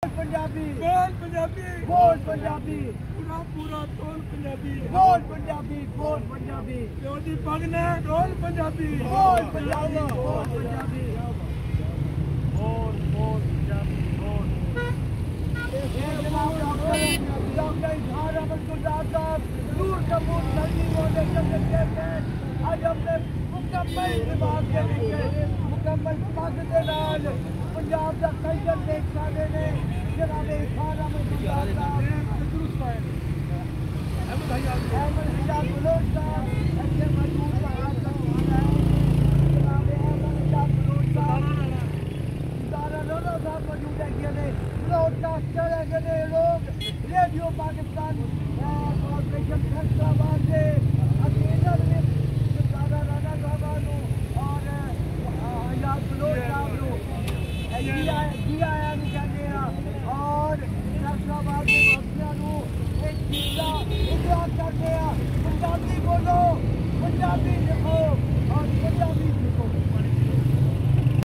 पंजाबी बोल पंजाबी बोल पंजाबी पूरा पूरा बोल पंजाबी बोल पंजाबी बोल पंजाबी जोधी पगने बोल पंजाबी बोल पंजाबी बोल पंजाबी बोल बोल पंजाबी बोल डॉक्टर इजहार अहमद गुलजार साहब नूर कपूर नजदीक होने के आज हमने मुकम्मल दिमाग के नीचे मुकम्मल पग के नाल पंजाब का कल्चर देख सकते हैं जनाब इजहार अहमद गुलजार साहब अहमद हिजाब बलोच साहब ऐसे मजबूत जनाब अहमद हिजाब बलोच साहब दारा रोना साहब मौजूद है ब्रॉडकास्टर है लोग रेडियो पाकिस्तान कॉर्पोरेशन फैसलाबाद से अकेला में दादा राणा साहब और हिजाब बलोच साहब जी आया नहीं कहते हैं और फैसलाबाद के वासियों को एक चीज़ का इजहार करते हैं पंजाबी बोलो पंजाबी